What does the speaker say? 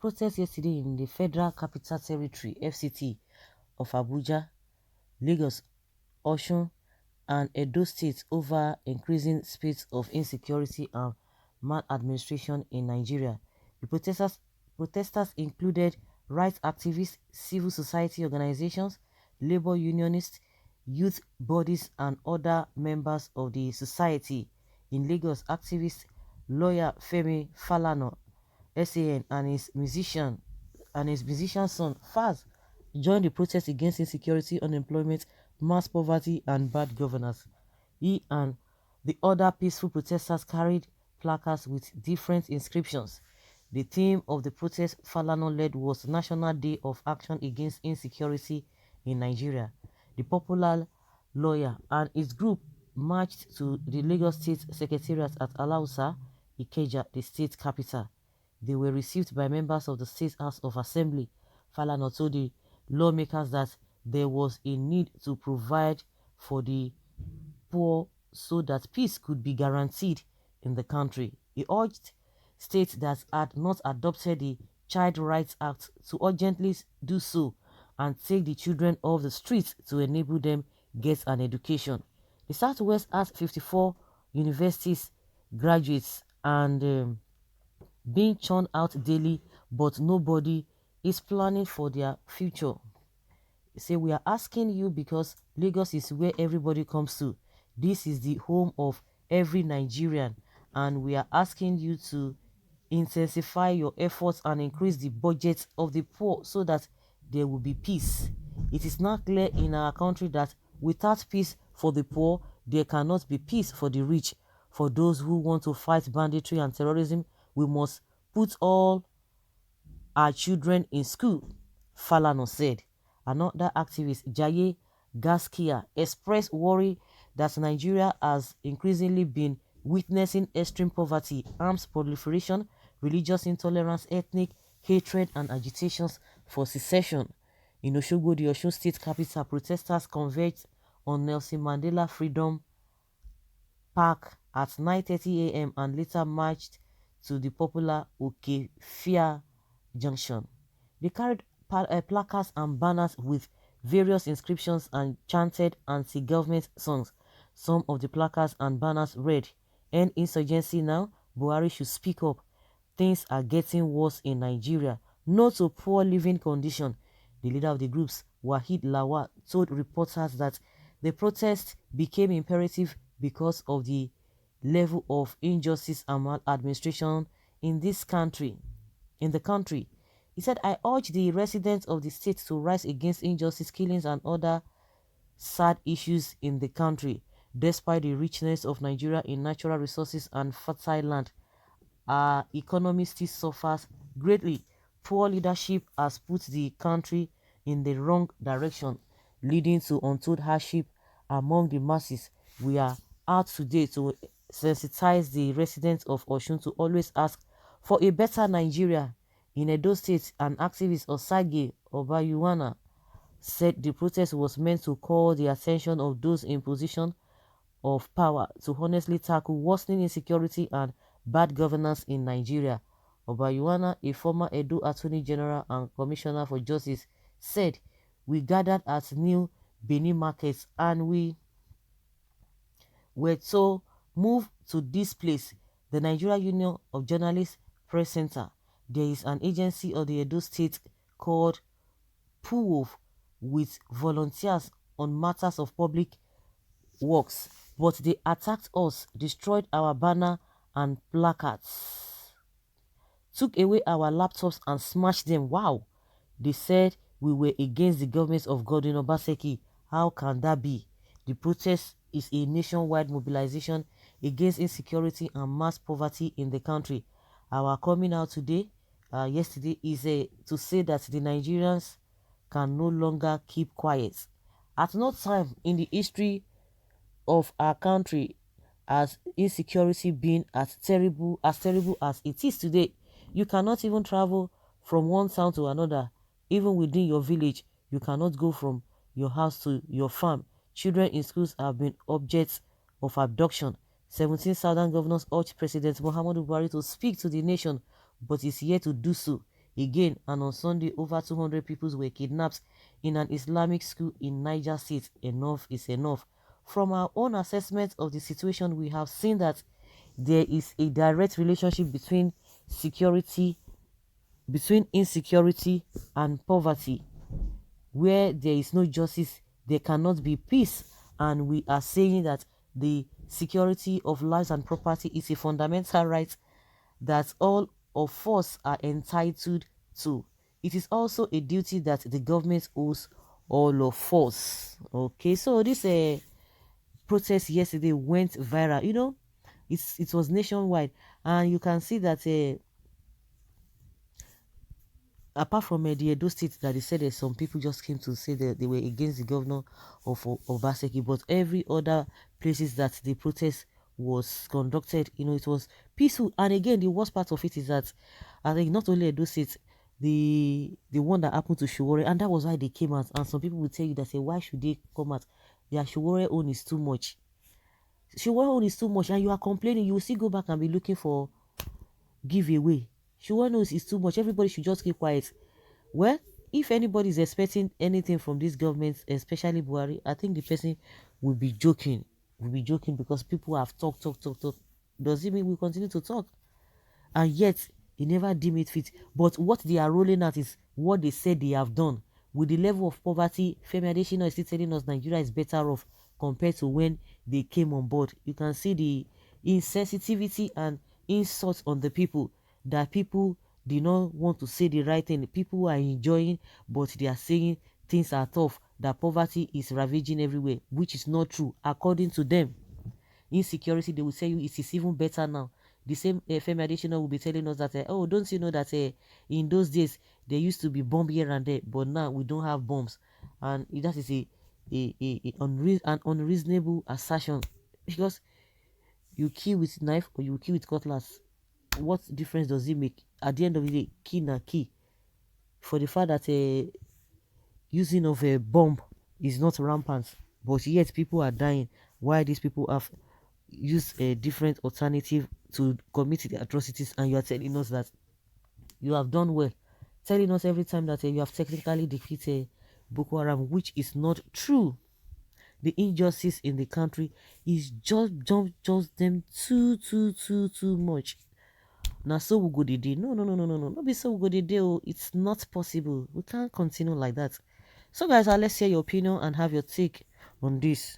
protests yesterday in the Federal Capital Territory (FCT) of Abuja, Lagos, Osun, and Edo states over increasing spate of insecurity and maladministration in Nigeria. The protesters included rights activists, civil society organizations, labor unionists, youth bodies, and other members of the society. In Lagos, activist lawyer Femi Falana SAN and his musician son Faz joined the protest against insecurity, unemployment, mass poverty, and bad governance. He and the other peaceful protesters carried placards with different inscriptions. The theme of the protest Falana led was National Day of Action Against Insecurity in Nigeria. The popular lawyer and his group marched to the Lagos State Secretariat at Alausa, Ikeja, the state capital. They were received by members of the State House of Assembly. Falana told the lawmakers that there was a need to provide for the poor so that peace could be guaranteed in the country. He urged states that had not adopted the Child Rights Act to urgently do so and take the children off the streets to enable them get an education. The Southwest has 54 universities graduates and being churned out daily, but nobody is planning for their future. Say, we are asking you because Lagos is where everybody comes to. This is the home of every Nigerian, and we are asking you to intensify your efforts and increase the budget of the poor so that there will be peace. It is not clear in our country that without peace for the poor, there cannot be peace for the rich. For those who want to fight banditry and terrorism, we must put all our children in school, Falana said. Another activist, Jaye Gaskia, expressed worry that Nigeria has increasingly been witnessing extreme poverty, arms proliferation, religious intolerance, ethnic hatred, and agitations for secession. In Osogbo, the Osun state capital, protesters converged on Nelson Mandela Freedom Park at 9:30 a.m. and later marched to the popular Okefia Junction. They carried placards and banners with various inscriptions and chanted anti-government songs. Some of the placards and banners read, "End insurgency now, Buhari should speak up. Things are getting worse in Nigeria. No to poor living condition." The leader of the groups, Wahid Lawal, told reporters that the protest became imperative because of the level of injustice and maladministration in the country. He said, "I urge the residents of the state to rise against injustice, killings, and other sad issues in the country. Despite the richness of Nigeria in natural resources and fertile land, our economy still suffers greatly. Poor leadership has put the country in the wrong direction, leading to untold hardship among the masses. We are out today to sensitize the residents of Osun to always ask for a better Nigeria." In Edo State, an activist, Osage Obayuwana, said the protest was meant to call the attention of those in position of power to honestly tackle worsening insecurity and bad governance in Nigeria. Obayuwana, a former Edo Attorney General and Commissioner for Justice, said, "We gathered at New Benin Markets and we were to move to this place, the Nigeria Union of Journalists Press Center. There is an agency of the Edo State called PUWOF with volunteers on matters of public works, but they attacked us, destroyed our banner and placards, took away our laptops and smashed them. Wow." They said we were against the government of Godwin Obaseki. How can that be? The protest is a nationwide mobilization against insecurity and mass poverty in the country. Our coming out yesterday, is to say that the Nigerians can no longer keep quiet. At no time in the history of our country has insecurity been as terrible as it is today. You cannot even travel from one town to another. Even within your village, you cannot go from your house to your farm. Children in schools have been objects of abduction. 17 southern governors urged President Muhammadu Buhari to speak to the nation, but is yet to do so. again. And on Sunday, over 200 people were kidnapped in an Islamic school in Niger State. Enough is enough. From our own assessment of the situation, we have seen that there is a direct relationship between insecurity and poverty. Where there is no justice, there cannot be peace. And we are saying that the security of lives and property is a fundamental right that all of us are entitled to. It is also a duty that the government owes all of us. Okay, so this protest yesterday went viral. It was nationwide, and you can see that apart from the Edo State that they said that some people just came to say that they were against the governor of Obaseki, but every other places that the protest was conducted, it was peaceful. And again, the worst part of it is that I think not only Edo State, the one that happened to Shiwore, and that was why they came out. And some people will tell you that say, why should they come out? Yeah, Shiwore own is too much. Shiwore own is too much, and you are complaining. You will still go back and be looking for giveaway. Shiwore knows is too much. Everybody should just keep quiet. Well, if anybody is expecting anything from this government, especially Buhari, I think the person will be joking. Will be joking because people have talked, talked, talked, talked. Does it mean we continue to talk? And yet, he never deem it fit. But what they are rolling out is what they said they have done. With the level of poverty, Femi Adesina is still telling us Nigeria is better off compared to when they came on board. You can see the insensitivity and insults on the people, that people do not want to say the right thing. People are enjoying, but they are saying things are tough, that poverty is ravaging everywhere, which is not true according to them. Insecurity, they will tell you it is even better now. The same Femi Adesina will be telling us that, oh, don't you know that in those days there used to be bomb here and there, but now we don't have bombs. And that is an unreasonable assertion, because you kill with knife or you kill with cutlass. What difference does it make? At the end of the day, key na key. For the fact that using of a bomb is not rampant, but yet people are dying, why these people have used a different alternative to commit the atrocities, and you are telling us that you have done well, telling us every time that you have technically defeated Boko Haram, which is not true. The injustice in the country is just them too much. Now so we go the day. No, no, no, no, no, no. Not be so we go the day. Oh, it's not possible. We can't continue like that. So guys, let's hear your opinion and have your take on this.